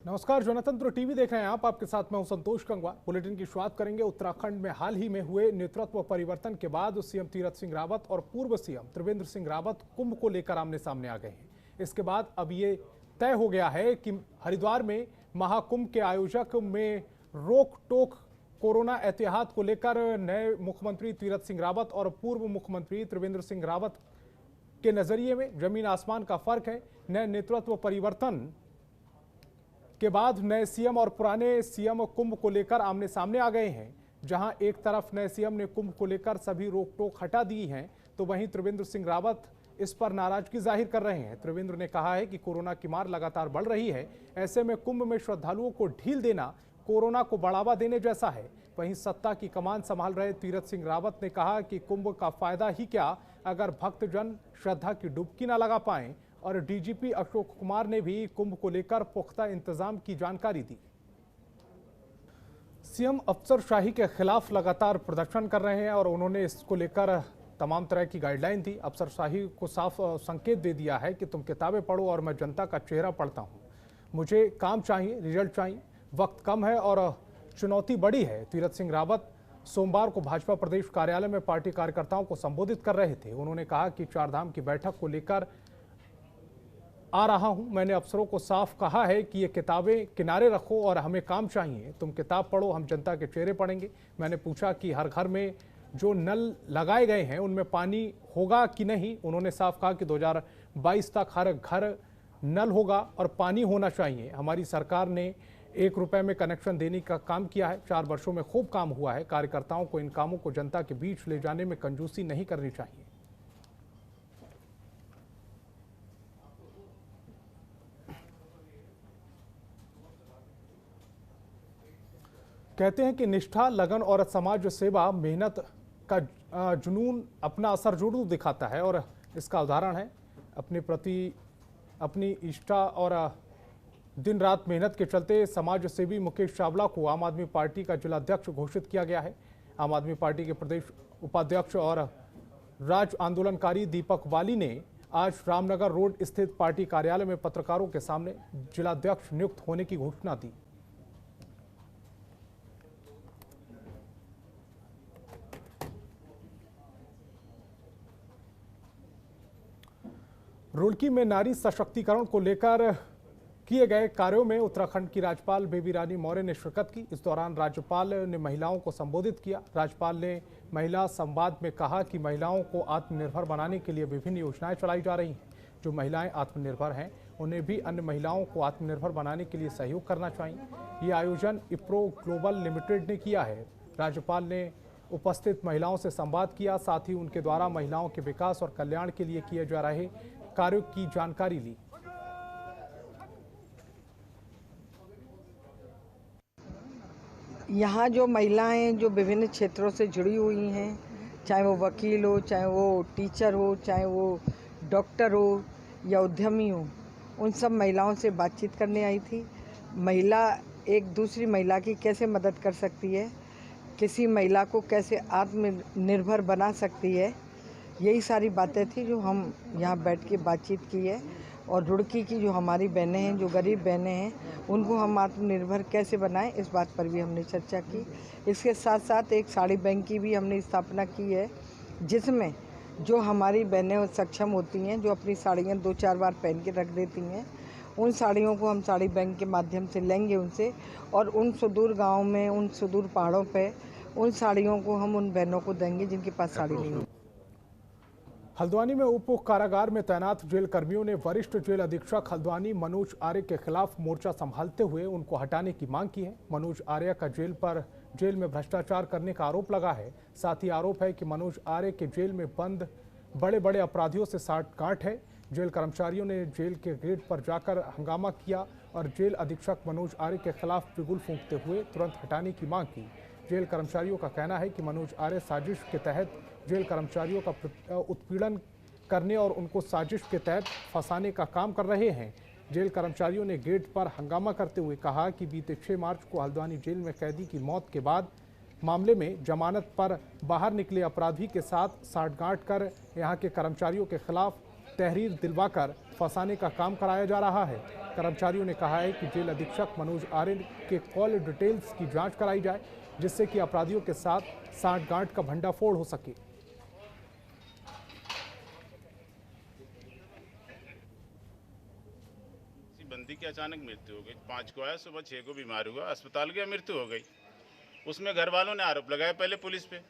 नमस्कार, जनतंत्र टीवी देख रहे हैं आप। आपके साथ मैं हूं संतोष गंगवार। बुलेटिन की शुरुआत करेंगे उत्तराखंड में हाल ही में हुए नेतृत्व परिवर्तन के बाद सीएम तीरथ सिंह रावत और पूर्व सीएम त्रिवेंद्र सिंह रावत कुंभ को लेकर आमने सामने आ गए हैं। इसके बाद अब ये तय हो गया है कि हरिद्वार में महाकुंभ के आयोजक में रोक टोक कोरोना एहतियात को लेकर नए मुख्यमंत्री तीरथ सिंह रावत और पूर्व मुख्यमंत्री त्रिवेंद्र सिंह रावत के नजरिए में जमीन आसमान का फर्क है। नए नेतृत्व परिवर्तन के बाद नए सीएम और पुराने सीएम कुंभ को लेकर आमने सामने आ गए हैं। जहां एक तरफ नए सीएम ने कुंभ को लेकर सभी रोक टोक हटा दी है, तो वहीं त्रिवेंद्र सिंह रावत इस पर नाराजगी जाहिर कर रहे हैं। त्रिवेंद्र ने कहा है कि कोरोना की मार लगातार बढ़ रही है, ऐसे में कुंभ में श्रद्धालुओं को ढील देना कोरोना को बढ़ावा देने जैसा है। वहीं सत्ता की कमान संभाल रहे तीरथ सिंह रावत ने कहा कि कुंभ का फायदा ही क्या अगर भक्तजन श्रद्धा की डुबकी न लगा पाएं। और डीजीपी अशोक कुमार ने भी कुंभ को लेकर पुख्ता इंतजाम की जानकारी दी। सीएम अफसरशाही के खिलाफ लगातार प्रदर्शन कर रहे हैं और उन्होंने इसको लेकर तमाम तरह की गाइडलाइन दी। अफसरशाही को साफ संकेत दे दिया है कि तुम किताबें पढ़ो और मैं जनता का चेहरा पढ़ता हूं। मुझे काम चाहिए, रिजल्ट चाहिए, वक्त कम है और चुनौती बड़ी है। तीरथ सिंह रावत सोमवार को भाजपा प्रदेश कार्यालय में पार्टी कार्यकर्ताओं को संबोधित कर रहे थे। उन्होंने कहा कि चारधाम की बैठक को लेकर आ रहा हूं। मैंने अफसरों को साफ कहा है कि ये किताबें किनारे रखो और हमें काम चाहिए। तुम किताब पढ़ो, हम जनता के चेहरे पढ़ेंगे। मैंने पूछा कि हर घर में जो नल लगाए गए हैं उनमें पानी होगा कि नहीं। उन्होंने साफ कहा कि 2022 तक हर घर नल होगा और पानी होना चाहिए। हमारी सरकार ने 1 रुपए में कनेक्शन देने का काम किया है। 4 वर्षों में खूब काम हुआ है। कार्यकर्ताओं को इन कामों को जनता के बीच ले जाने में कंजूसी नहीं करनी चाहिए। कहते हैं कि निष्ठा, लगन और समाज सेवा, मेहनत का जुनून अपना असर जरूर दिखाता है और इसका उदाहरण है अपनी निष्ठा और दिन रात मेहनत के चलते समाज सेवी मुकेश चावला को आम आदमी पार्टी का जिलाध्यक्ष घोषित किया गया है। आम आदमी पार्टी के प्रदेश उपाध्यक्ष और राज्य आंदोलनकारी दीपक वाली ने आज रामनगर रोड स्थित पार्टी कार्यालय में पत्रकारों के सामने जिलाध्यक्ष नियुक्त होने की घोषणा दी। रुड़की में नारी सशक्तिकरण को लेकर किए गए कार्यों में उत्तराखंड की राज्यपाल बेबी रानी मौर्य ने शिरकत की। इस दौरान राज्यपाल ने महिलाओं को संबोधित किया। राज्यपाल ने महिला संवाद में कहा कि महिलाओं को आत्मनिर्भर बनाने के लिए विभिन्न योजनाएं चलाई जा रही हैं। जो महिलाएं आत्मनिर्भर हैं उन्हें भी अन्य महिलाओं को आत्मनिर्भर बनाने के लिए सहयोग करना चाहिए। ये आयोजन इप्रो ग्लोबल लिमिटेड ने किया है। राज्यपाल ने उपस्थित महिलाओं से संवाद किया, साथ ही उनके द्वारा महिलाओं के विकास और कल्याण के लिए किए जा रहे कार्यों की जानकारी ली। यहाँ जो महिलाएं जो विभिन्न क्षेत्रों से जुड़ी हुई हैं, चाहे वो वकील हो, चाहे वो टीचर हो, चाहे वो डॉक्टर हो या उद्यमी हो, उन सब महिलाओं से बातचीत करने आई थी। महिला एक दूसरी महिला की कैसे मदद कर सकती है, किसी महिला को कैसे आत्मनिर्भर बना सकती है, यही सारी बातें थी जो हम यहाँ बैठ के बातचीत की है। और रुड़की की जो हमारी बहनें हैं, जो गरीब बहनें हैं, उनको हम आत्मनिर्भर कैसे बनाएं, इस बात पर भी हमने चर्चा की। इसके साथ साथ एक साड़ी बैंक की भी हमने स्थापना की है, जिसमें जो हमारी बहनें सक्षम होती हैं, जो अपनी साड़ियाँ 2-4 बार पहन के रख देती हैं, उन साड़ियों को हम साड़ी बैंक के माध्यम से लेंगे उनसे, और उन सुदूर गाँव में, उन सुदूर पहाड़ों पर उन साड़ियों को हम उन बहनों को देंगे जिनके पास साड़ी नहीं होती। हल्द्वानी में उप कारागार में तैनात जेल कर्मियों ने वरिष्ठ जेल अधीक्षक हल्द्वानी मनोज आर्य के खिलाफ मोर्चा संभालते हुए उनको हटाने की मांग की है। मनोज आर्य का जेल में भ्रष्टाचार करने का आरोप लगा है। साथ ही आरोप है कि मनोज आर्य के जेल में बंद बड़े बड़े अपराधियों से साठगांठ है। जेल कर्मचारियों ने जेल के गेट पर जाकर हंगामा किया और जेल अधीक्षक मनोज आर्य के खिलाफ बिगुल फूंकते हुए तुरंत हटाने की मांग की। जेल कर्मचारियों का कहना है कि मनोज आर्य साजिश के तहत जेल कर्मचारियों का उत्पीड़न करने और उनको साजिश के तहत फंसाने का काम कर रहे हैं। जेल कर्मचारियों ने गेट पर हंगामा करते हुए कहा कि बीते 6 मार्च को हल्द्वानी जेल में कैदी की मौत के बाद मामले में जमानत पर बाहर निकले अपराधी के साथ साठगांठ कर यहां के कर्मचारियों के खिलाफ तहरीर दिलवाकर फंसाने का काम कराया जा रहा है। कर्मचारियों ने कहा है कि जेल अधीक्षक मनोज आर्य के कॉल डिटेल्स की जांच कराई जाए, जिससे कि अपराधियों के साथ सांठगांठ का भंडाफोड़ हो सके। बंदी की अचानक मृत्यु हो गई। 5 को आया, सुबह 6 को बीमार हुआ, अस्पताल गया, मृत्यु हो गई। उसमें घर वालों ने आरोप लगाया पहले पुलिस पे।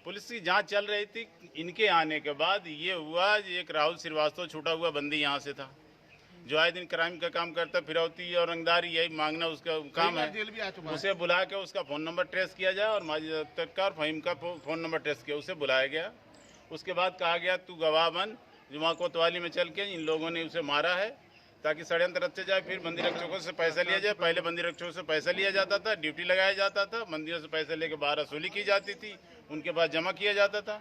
पुलिस की जांच चल रही थी। इनके आने के बाद ये हुआ, एक राहुल श्रीवास्तव छूटा हुआ बंदी यहाँ से था, जो आए दिन क्राइम का काम करता, फिरौती और रंगदारी यही मांगना उसका काम है। उसे बुला के उसका फ़ोन नंबर ट्रेस किया जाए और माजिद और फहीम का फ़ोन नंबर ट्रेस किया। उसे बुलाया गया। उसके बाद कहा गया तू गवाह बन, जुमा कोतवाली में चल के इन लोगों ने उसे मारा है ताकि षड्यंत्र रचे जाए। फिर बंदी रक्षकों से पैसा लिया जाए। पहले बंदी रक्षकों से पैसा लिया जाता था, ड्यूटी लगाया जाता था, बंदियों से पैसे लेके बाहर वसूली की जाती थी, उनके पास जमा किया जाता था।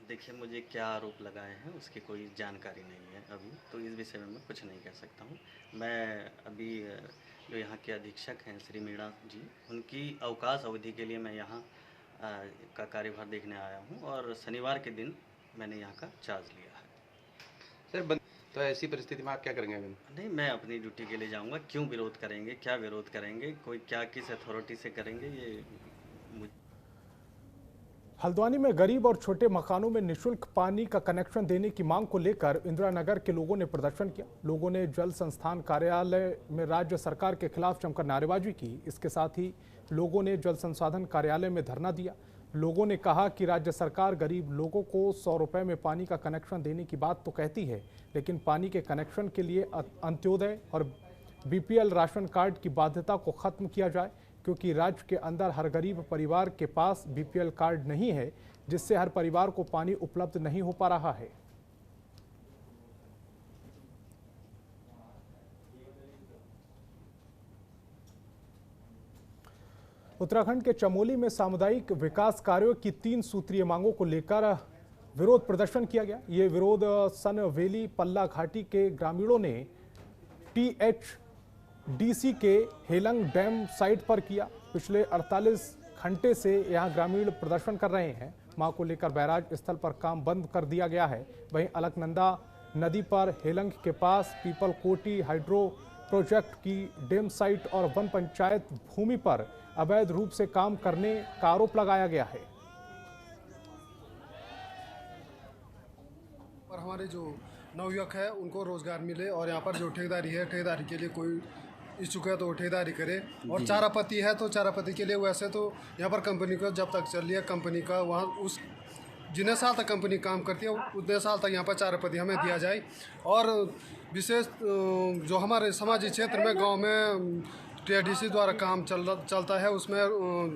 देखिए, मुझे क्या आरोप लगाए हैं उसकी कोई जानकारी नहीं है अभी, तो इस विषय में मैं कुछ नहीं कह सकता हूँ। मैं अभी जो यहाँ के अधीक्षक हैं श्री मीणा जी, उनकी अवकाश अवधि के लिए मैं यहाँ का कार्यभार देखने आया हूँ और शनिवार के दिन मैंने यहाँ का चार्ज लिया है। सर, तो ऐसी परिस्थिति में आप क्या करेंगे? नहीं, मैं अपनी ड्यूटी के लिए जाऊँगा। क्यों विरोध करेंगे, क्या विरोध करेंगे, कोई क्या किस अथॉरिटी से करेंगे, ये मुझे। हल्द्वानी में गरीब और छोटे मकानों में निःशुल्क पानी का कनेक्शन देने की मांग को लेकर इंदिरा नगर के लोगों ने प्रदर्शन किया। लोगों ने जल संस्थान कार्यालय में राज्य सरकार के खिलाफ जमकर नारेबाजी की। इसके साथ ही लोगों ने जल संसाधन कार्यालय में धरना दिया। लोगों ने कहा कि राज्य सरकार गरीब लोगों को 100 रुपए में पानी का कनेक्शन देने की बात तो कहती है, लेकिन पानी के कनेक्शन के लिए अंत्योदय और बीपीएल राशन कार्ड की बाध्यता को खत्म किया जाए, क्योंकि राज्य के अंदर हर गरीब परिवार के पास बीपीएल कार्ड नहीं है, जिससे हर परिवार को पानी उपलब्ध नहीं हो पा रहा है। उत्तराखंड के चमोली में सामुदायिक विकास कार्यों की 3 सूत्रीय मांगों को लेकर विरोध प्रदर्शन किया गया। ये विरोध सन वेली पल्ला घाटी के ग्रामीणों ने टीएचडीसी के हेलंग डैम साइट पर किया। पिछले 48 घंटे से यहां ग्रामीण प्रदर्शन कर रहे हैं। मां को लेकर बैराज स्थल पर काम बंद कर दिया गया है। वहीं अलकनंदा नदी पर हेलंग के पास पीपल कोटी हाइड्रो प्रोजेक्ट की डैम साइट और वन पंचायत भूमि पर अवैध रूप से काम करने का आरोप लगाया गया है। पर हमारे जो नवयुवक है उनको रोजगार मिले और यहाँ पर जो ठेकेदारी है, ठेकेदारी के लिए कोई इच्छुक है तो वो ठेकेदारी करे। और चारापत्ती है तो चारापत्ती के लिए वैसे तो यहाँ पर कंपनी को जब तक चल रही है कंपनी का, वहाँ उस जितने साल तक कंपनी काम करती है उतने साल तक यहाँ पर चारापत्ती हमें दिया जाए। और विशेष जो हमारे समाजी क्षेत्र में गांव में टीएचडीसी द्वारा काम चलता है, उसमें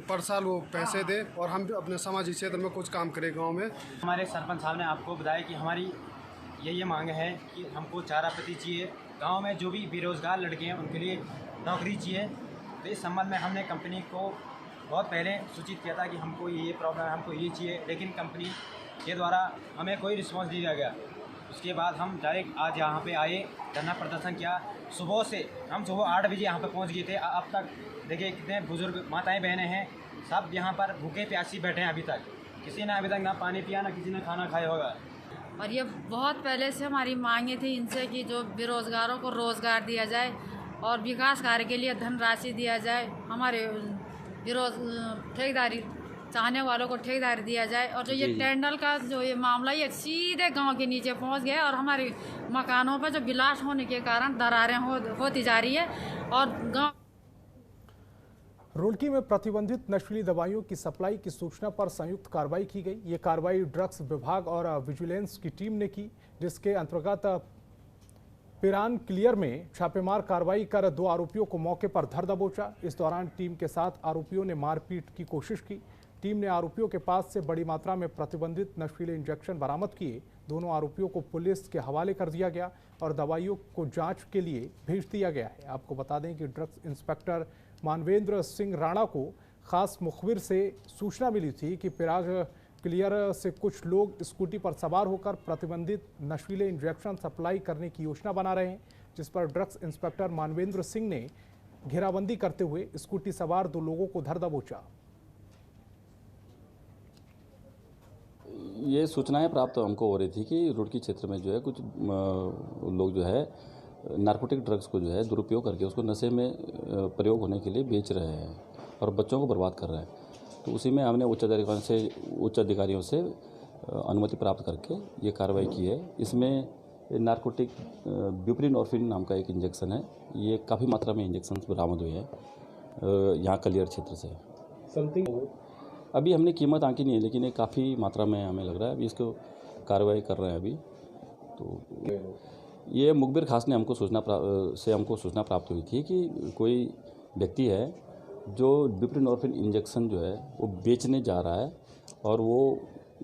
पर साल वो पैसे दे और हम अपने सामाजिक क्षेत्र में कुछ काम करें गांव में। हमारे सरपंच साहब ने आपको बताया कि हमारी ये मांग है कि हमको चारापत्ती चाहिए। गांव में जो भी बेरोजगार लड़के हैं उनके लिए नौकरी चाहिए। तो इस संबंध में हमने कंपनी को बहुत पहले सूचित किया था कि हमको ये प्रॉब्लम है, हमको ये चाहिए, लेकिन कंपनी के द्वारा हमें कोई रिस्पॉन्स नहीं दिया गया। उसके बाद हम डायरेक्ट आज यहाँ पे आए, धरना प्रदर्शन किया। सुबह से हम सुबह 8 बजे यहाँ पे पहुँच गए थे। अब तक देखिए कितने बुजुर्ग माताएं बहनें हैं, सब यहाँ पर भूखे प्यासी बैठे हैं। अभी तक किसी ने अभी तक ना पानी पिया, ना किसी ने खाना खाया होगा। और ये बहुत पहले से हमारी मांगे थी इनसे कि जो बेरोजगारों को रोज़गार दिया जाए और विकास कार्य के लिए धनराशि दिया जाए। हमारे ठेकेदारी चाहने वालों को ठेकेदारी दिया जाए। और जो ये टेंडर का जो ये मामला ये सीधे गांव के नीचे पहुंच गया और हमारे मकानों पर जो बिलाट होने के कारण दरारें होती जा रही है। और गांव रुड़की में प्रतिबंधित नशीली दवाइयों की सप्लाई की सूचना पर संयुक्त कार्रवाई की गई। ये कार्रवाई ड्रग्स विभाग और विजिलेंस की टीम ने की, जिसके अंतर्गत पिरान क्लियर में छापेमार कार्रवाई कर 2 आरोपियों को मौके पर धर दबोचा। इस दौरान टीम के साथ आरोपियों ने मारपीट की कोशिश की। टीम ने आरोपियों के पास से बड़ी मात्रा में प्रतिबंधित नशीले इंजेक्शन बरामद किए। दोनों आरोपियों को पुलिस के हवाले कर दिया गया और दवाइयों को जांच के लिए भेज दिया गया है। आपको बता दें कि ड्रग्स इंस्पेक्टर मानवेंद्र सिंह राणा को खास मुखबिर से सूचना मिली थी कि पिराग क्लियर से कुछ लोग स्कूटी पर सवार होकर प्रतिबंधित नशीले इंजेक्शन सप्लाई करने की योजना बना रहे हैं, जिस पर ड्रग्स इंस्पेक्टर मानवेंद्र सिंह ने घेराबंदी करते हुए स्कूटी सवार 2 लोगों को धर दबोचा। ये सूचनाएं प्राप्त हमको हो रही थी कि रुड़की क्षेत्र में जो है कुछ लोग जो है नारकोटिक ड्रग्स को जो है दुरुपयोग करके उसको नशे में प्रयोग होने के लिए बेच रहे हैं और बच्चों को बर्बाद कर रहे हैं। तो उसी में हमने उच्च अधिकारियों से अनुमति प्राप्त करके ये कार्रवाई की है। इसमें नारकोटिक ब्यूप्रीनॉर्फिन नाम का एक इंजेक्शन है, ये काफ़ी मात्रा में इंजेक्शन बरामद हुए हैं यहाँ कलियर क्षेत्र से। अभी हमने कीमत आंकी नहीं है, लेकिन ये काफ़ी मात्रा में हमें लग रहा है। अभी इसको कार्रवाई कर रहे हैं अभी। तो ये मुखबिर खास ने हमको सूचना प्राप्त हुई थी कि कोई व्यक्ति है जो ब्यूप्रीनॉर्फिन इंजेक्शन जो है वो बेचने जा रहा है, और वो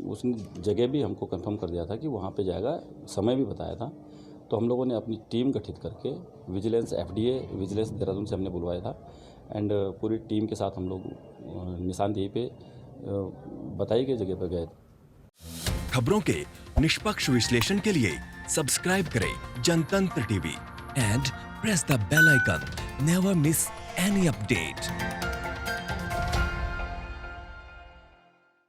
उसने जगह भी हमको कंफर्म कर दिया था कि वहाँ पे जाएगा, समय भी बताया था। तो हम लोगों ने अपनी टीम गठित करके विजिलेंस विजिलेंस देहरादून से हमने बुलवाया था, एंड पूरी टीम के साथ हम लोग निशानदेही पे बताई गई जगह पर गए। खबरों के निष्पक्ष विश्लेषण के लिए सब्सक्राइब करें Jantantra TV and press the bell icon. Never miss any update.